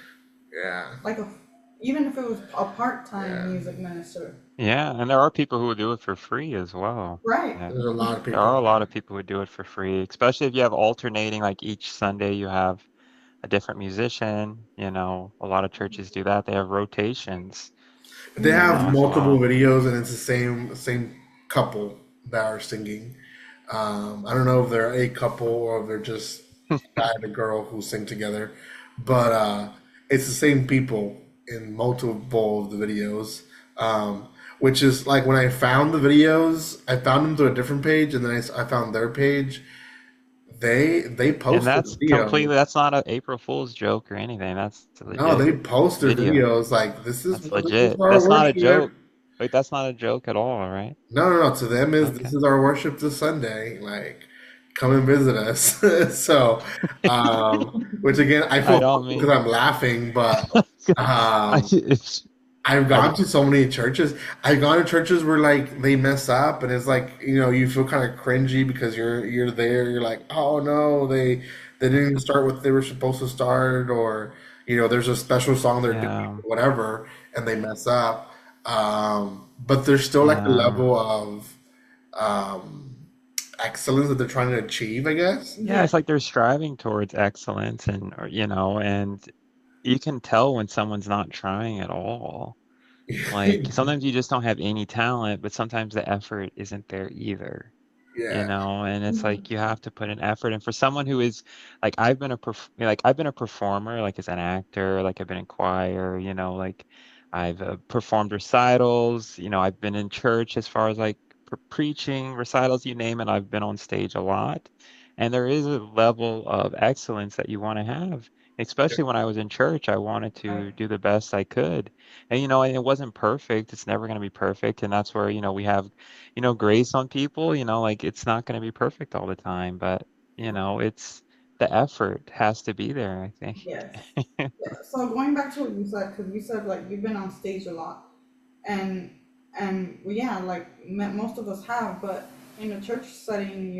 yeah, like even if it was a part-time yeah. music minister, Yeah, and there are people who would do it for free as well. right? Yeah. There's a lot of There are people. a lot of people who do it for free, especially if you have alternating, like each Sunday you have a different musician. A lot of churches do that. They have rotations, They have as multiple well. videos, and it's the same couple that are singing. I don't know if they're a couple or if they're just a guy and a girl who sing together, but it's the same people in multiple of the videos. Which is like when I found the videos, I found them through a different page, and then I found their page. They And post the that's video. completely, that's not a April Fool's joke or anything. That's a No, legit they post their video. videos like That's this is legit. our That's not a worship. joke. Wait, that's not a joke at all, right? No, no, no. To them is this Okay. is our worship this Sunday. Like, come and visit us. So, which again, I I feel don't because mean, I'm laughing, but um, it's, I've I, gone to so many churches. I've gone to churches where like they mess up, and it's like you feel kind of cringy because you're there. You're like, oh no, they didn't even start what they were supposed to start, or there's a special song they're doing, yeah, whatever, and they mess up. But there's still like a yeah. level of um, excellence that they're trying to achieve, I guess. Yeah, Yeah, it's like they're striving towards excellence and you can tell when someone's not trying at all. Like sometimes you just don't have any talent, but sometimes the effort isn't there either. Yeah, And it's mhm, like you have to put an effort. And for someone who is like I've been a performer, like as an actor, like I've been in choir, like I've performed recitals, I've been in church as far as like preaching recitals, you name it. I've been on stage a lot, and there is a level of excellence that you want to have. Especially when I was in church, I wanted right. to do the best I could. And it wasn't perfect. It's never going to be perfect. And that's where, we have grace on people, like it's not going to be perfect all the time, but it's the effort has to be there, I think. Yes. Yeah. So going back to what you said, because you said like you've been on stage a lot, and well, yeah, like most of us have, but in a church setting,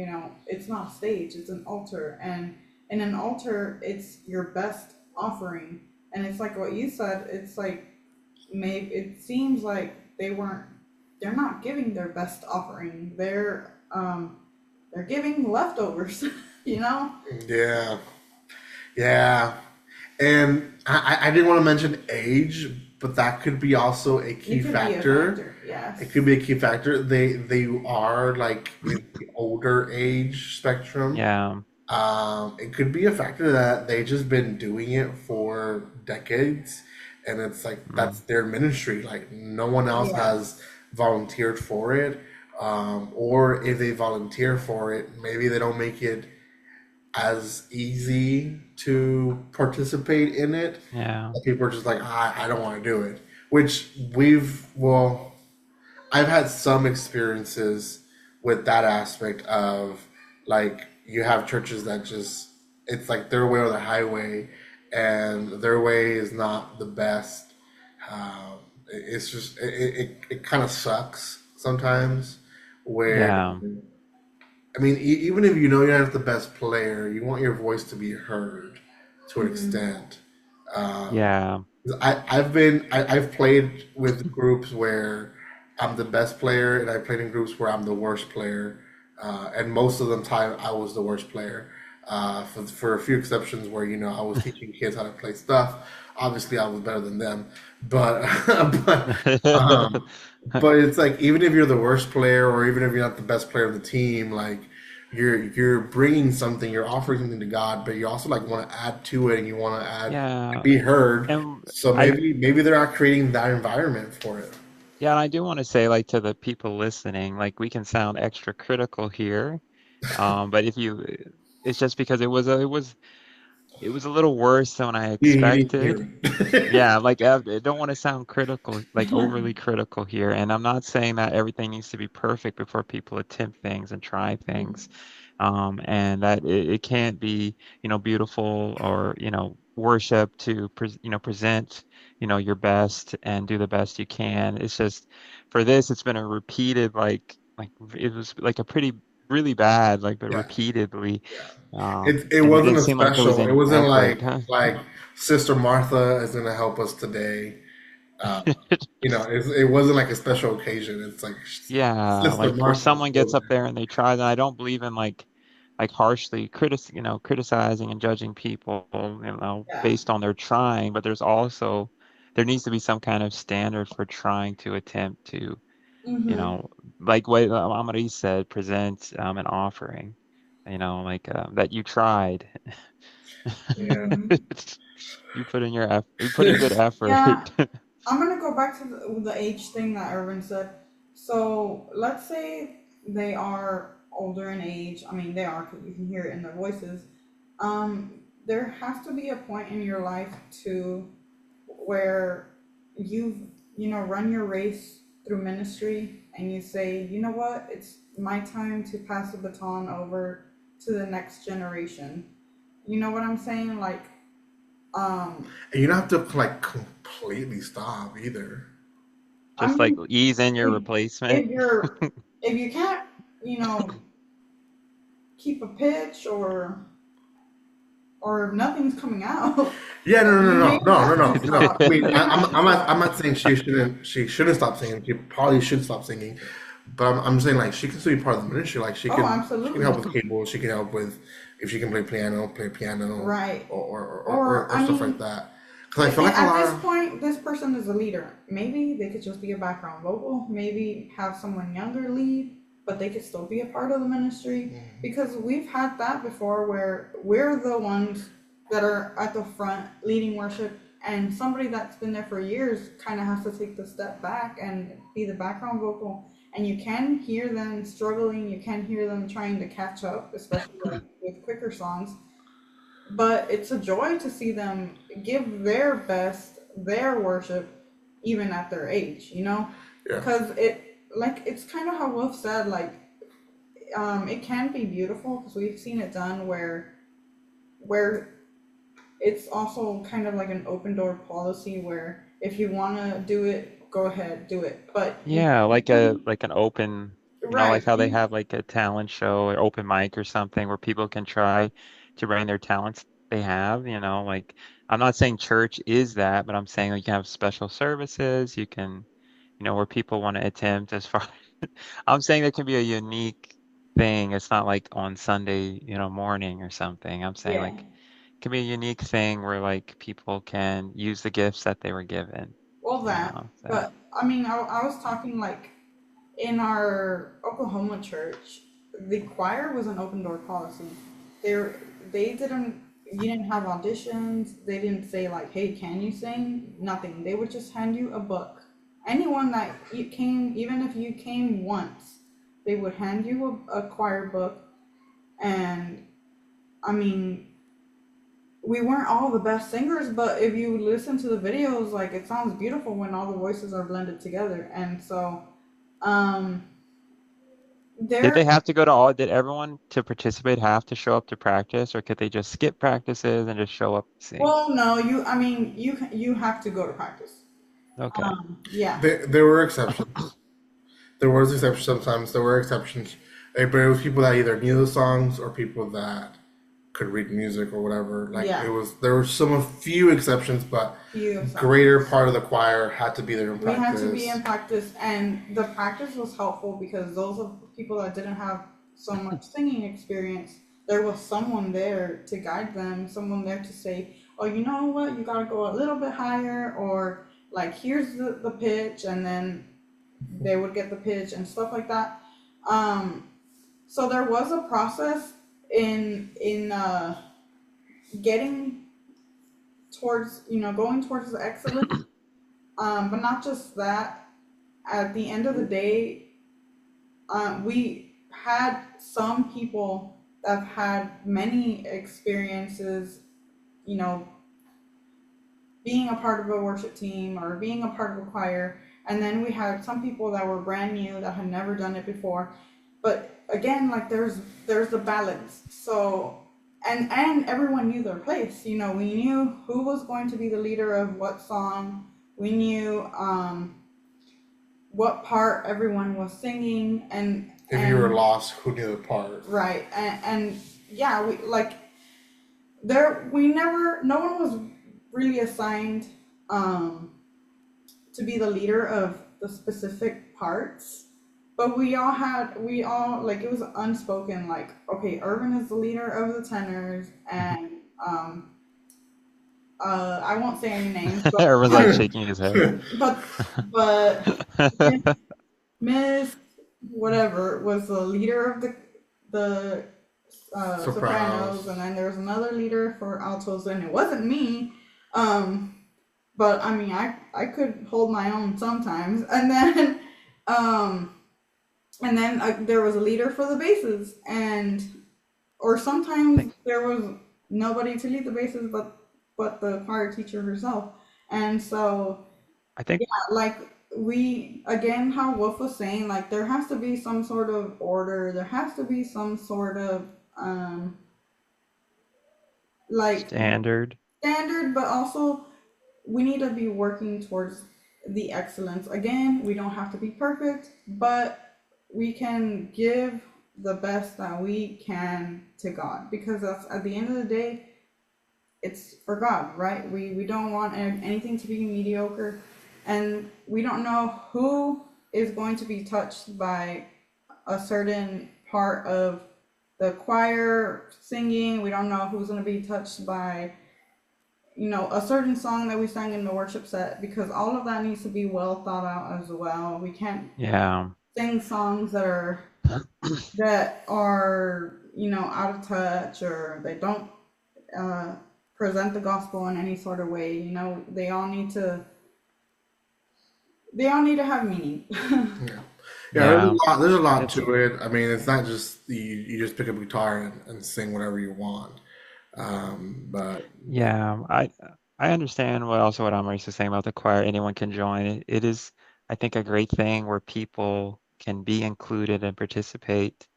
it's not a stage; it's an altar, and in an altar, it's your best offering, and it's like what you said. It's like maybe it seems like they're not giving their best offering. They're giving leftovers, you know. yeah, yeah. And I didn't want to mention age, but that could be also a key It could be a factor. factor. It Yes. could be a key factor. They are like in the older age spectrum. Yeah. It could be a factor that they just been doing it for decades, and it's like Mm. that's their ministry. Like no one else has Yes. volunteered for it, or if they volunteer for it, maybe they don't make it as easy to participate in it. Yeah. People are just like, I don't want to do it. Which I've had some experiences with that aspect of like you have churches that just it's like their way or the highway, and their way is not the best. It's just it kind of sucks sometimes where Yeah. I mean, even if you know you're not the best player, you want your voice to be heard to an Hmm. extent. Um, Yeah. I've played with groups where I'm the best player, and I played in groups where I'm the worst player, and most of the time I was the worst player. For a few exceptions where I was teaching kids how to play stuff. Obviously, I was better than them, but but um, but it's like even if you're the worst player, or even if you're not the best player of the team, like you're bringing something, you're offering something to God, but you also like want to add to it, and you want to add and Yeah. be heard. And So I maybe they're not creating that environment for it. yeah, and I do want to say like to the people listening, like we can sound extra critical here. But if you it's just because it was a little worse than I You need to expected. hear it. Yeah, like I don't want to sound critical, like overly critical here. And I'm not saying that everything needs to be perfect before people attempt things and try things. And that it can't be, beautiful or, worship to, present, your best and do the best you can. It's just for this, it's been a repeated, like it was like a pretty, really bad, like, but Yeah, repeatedly. yeah. It And it wasn't didn't a seem like there was special. It any wasn't effort. like Sister Martha is going to help us today. Uh, it wasn't like a special occasion. It's like Yeah, Sister like where Martha was someone still gets up there. there and they try, and I don't believe in like harshly criticizing and judging people, Yeah. based on their trying, but there needs to be some kind of standard for trying to attempt to, you Hmm. know, like what Amari said, present an offering, like that you tried. Yeah. You put in good effort. Yeah. I'm gonna go back to the age thing that Irvin said. So let's say they are older in age. I mean, they are because you can hear it in their voices. There has to be a point in your life to where you've run your race through ministry, and you say, you know what, it's my time to pass the baton over to the next generation. You know what I'm saying? Like, um, And you don't have to like completely stop either. I Just like mean, ease in your if, replacement. if you're if you can't, you know, keep a pitch, or if nothing's coming out, Yeah, no, then no, you no, maybe no, no, have to no, no. stop. I You mean, may have to I'm stop. not saying she shouldn't stop singing. She probably should stop singing, but I'm saying like she can still be part of the ministry. Like Oh, she can help absolutely. with keyboard. She can help with if she can play piano, Right. or I stuff like mean, that. Because I feel like a at lot this of point, this person is a leader. Maybe they could just be a background vocal. Maybe have someone younger lead, but they could still be a part of the ministry. Because we've had that before where we're the ones that are at the front leading worship, and somebody that's been there for years kind of has to take the step back and be the background vocal. And you can hear them struggling, you can hear them trying to catch up, especially like with quicker songs, but it's a joy to see them give their best, their worship, even at their age, yeah. because it's kind of how Wolf said, like, it can be beautiful because we've seen it done where it's also kind of like an open door policy where if you want to do it, go ahead, do it, but you Yeah, can, like an open, like right, how they have like a talent show or open mic or something where people can try to bring their talents they have, like I'm not saying church is that, but I'm saying like you have special services, you can, where people want to attempt as far I'm saying there can be a unique thing. It's not like on Sunday, morning or something. I'm saying yeah. like it can be a unique thing where like people can use the gifts that they were given, Well, that, so. but I mean, I was talking like in our Oklahoma church, the choir was an open door policy. They they didn't you didn't have auditions. They didn't say like, "Hey, can you sing?" Nothing. They would just hand you a book. Anyone that you came, even if you came once, they would hand you a choir book. And I mean, we weren't all the best singers, but if you listen to the videos, like it sounds beautiful when all the voices are blended together. And so, um, Did there they have to go to all, did everyone to participate have to show up to practice, or could they just skip practices and just show up and sing? Well, no, I mean, you have to go to practice. Okay. Yeah. There were exceptions. There was exceptions sometimes. There were exceptions. But it was people that either knew the songs or people that could read music or whatever. Like it Yeah, was, there were some a few exceptions, but few greater exceptions. part of the choir had to be there in We had to be in practice. practice, and the practice was helpful because those of people that didn't have so much singing experience, there was someone there to guide them, someone there to say, "Oh, you know what? You gotta go a little bit higher," or like, "Here's the pitch," and then they would get the pitch and stuff like that. Um, so there was a process in getting towards, going towards the excellence. But not just that. At the end of the day, we had some people that had many experiences, you know, being a part of a worship team or being a part of a choir. And then we had some people that were brand new that had never done it before. But again, like there's the balance. So and everyone knew their place. We knew who was going to be the leader of what song. We knew what part everyone was singing, and If you were and lost, who knew the part? right, and yeah, we like there we never no one was really assigned um to be the leader of the specific parts, but we all like, it was unspoken, like, okay, Irvin is the leader of the tenors, and um I won't say any names, Everyone's like shaking his head. but Miss whatever was the leader of the sopranos, Sopranos. and then there was another leader for altos, and it wasn't me. Um, but I mean, I could hold my own sometimes, um, and then there was a leader for the basses, and or I sometimes think there was nobody to lead the basses but the choir teacher herself, and so I think like, we again, how Wolf was saying, like, there has to be some sort of order, there has to be some sort of um like standard. standard, but also we need to be working towards the excellence. Again, we don't have to be perfect, but we can give the best that we can to God, because that's, at the end of the day, it's for God, right? We don't want anything to be mediocre, and we don't know who is going to be touched by a certain part of the choir singing. We don't know who's going to be touched by, a certain song that we sang in the worship set, because all of that needs to be well thought out as well. We can't Yeah. sing songs that are out of touch, or they don't uh, present the gospel in any sort of way. They all need to have meaning. Yeah, yeah. There's Yeah. a lot. There's a lot It's to it. I mean, it's not just you just pick up a guitar and sing whatever you want. But Yeah, I understand what Amaris is saying about the choir. Anyone can join. It is, I think, a great thing where people can be included and participate,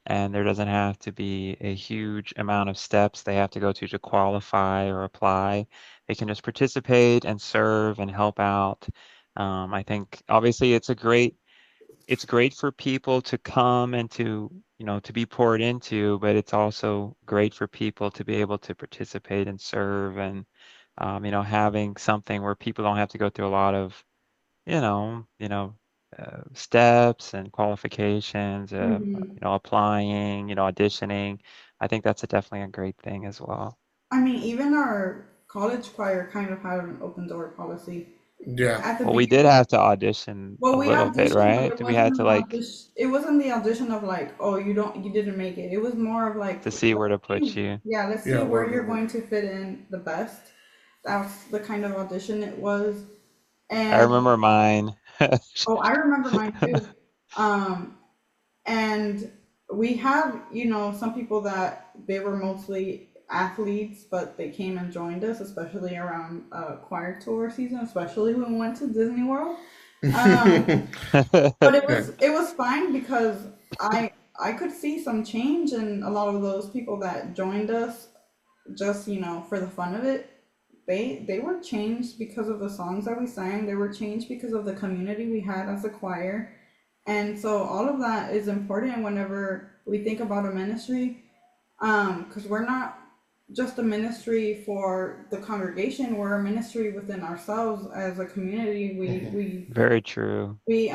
and there doesn't have to be a huge amount of steps they have to go to qualify or apply. They can just participate and serve and help out. I think obviously it's great for people to come and to be poured into, but it's also great for people to be able to participate and serve and having something where people don't have to go through a lot of, steps and qualifications, Hmm. applying, auditioning. I think that's definitely a great thing as well. I mean, even our college choir kind of had an open door policy yeah, at the Well, we beginning. did have to audition Well, a we little bit, auditioned, but right? it We had wasn't to the like audition. It wasn't the audition of like, oh, you didn't make it. It was more of like, to see where to put see, you. yeah, let's yeah. see where Word you're over. going to fit in the best. That's the kind of audition it was. I And remember mine. oh, I remember mine too. Um, and we have, some people that they were mostly athletes, but they came and joined us, especially around choir tour season, especially when we went to Disney World. Um, but it Yeah. was it was fine because I could see some change in a lot of those people that joined us, just, for the fun of it. They were changed because of the songs that we sang. They were changed because of the community we had as a choir. And so all of that is important whenever we think about a ministry, because we're not just a ministry for the congregation. We're a ministry within ourselves as a community. We Hmm. we Very true. we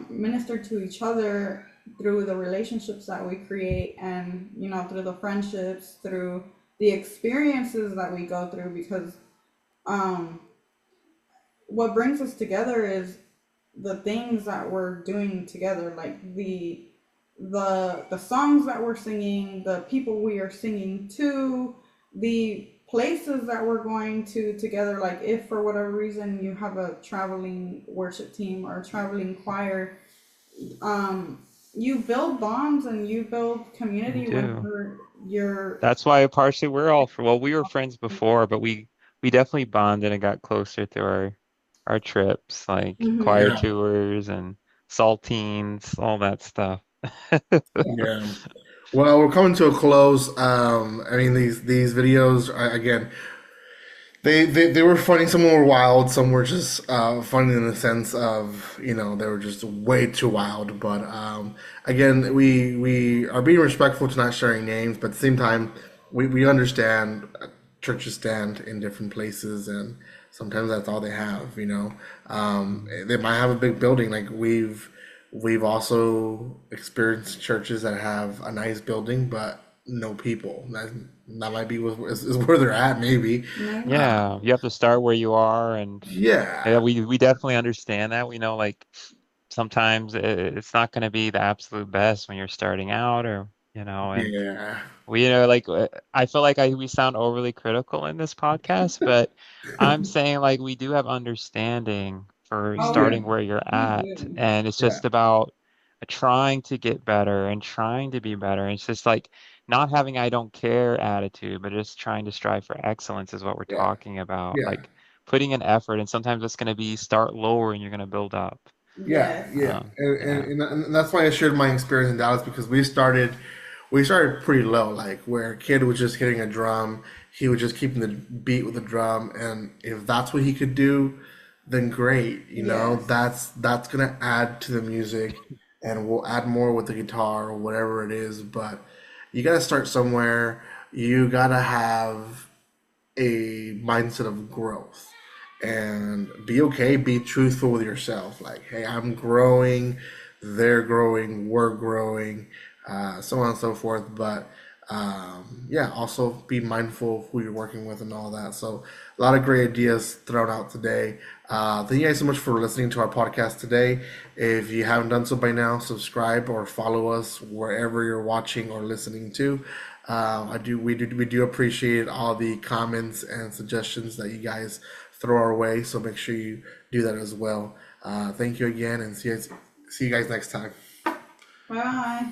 minister to each other through the relationships that we create, and through the friendships, through the experiences that we go through, because um, what brings us together is the things that we're doing together, like the songs that we're singing, the people we are singing to, the places that we're going to together. Like if for whatever reason you have a traveling worship team or a traveling choir, um, you build bonds and you build You community do. whenever you're. That's why partially we're all for, well, we were friends before, but we definitely bonded and got closer through our trips, like choir Mhm. Yeah, tours and saltines, all that stuff. yeah. Well, we're coming to a close. I mean, these videos again. They were funny. Some were wild. Some were just funny in the sense of they were just way too wild. But again, we are being respectful to not sharing names, but at the same time, we understand churches stand in different places, and sometimes that's all they have. They might have a big building. Like we've also experienced churches that have a nice building, but no people. That might be is where they're at, maybe. Maybe. Yeah, you have to start where you are, and yeah, Yeah, we definitely understand that. We know like sometimes it's not going to be the absolute best when you're starting out, or and yeah, like I feel like we sound overly critical in this podcast, but I'm saying like we do have understanding for Oh, yeah, starting where you're we at, do. and it's yeah, just about trying to get better and trying to be better. It's just like not having I don't care attitude, but just trying to strive for excellence is what we're yeah, talking about. yeah, Like putting an effort, and sometimes it's going to be start lower and you're going to build up. yeah, Yes. yeah. And, Yeah. and that's why I shared my experience in Dallas because we started pretty low, like where a kid was just hitting a drum, he was just keeping the beat with the drum, and if that's what he could do, then great. Yes. That's gonna add to the music, and we'll add more with the guitar or whatever it is. But you gotta start somewhere. You gotta have a mindset of growth and be okay, be truthful with yourself. Like, hey, I'm growing, they're growing, we're growing, so on and so forth. But yeah, also be mindful of who you're working with and all that. So, a lot of great ideas thrown out today. Thank you guys so much for listening to our podcast today. If you haven't done so by now, subscribe or follow us wherever you're watching or listening to. We do appreciate all the comments and suggestions that you guys throw our way. So make sure you do that as well. Thank you again, and see you guys next time. Bye.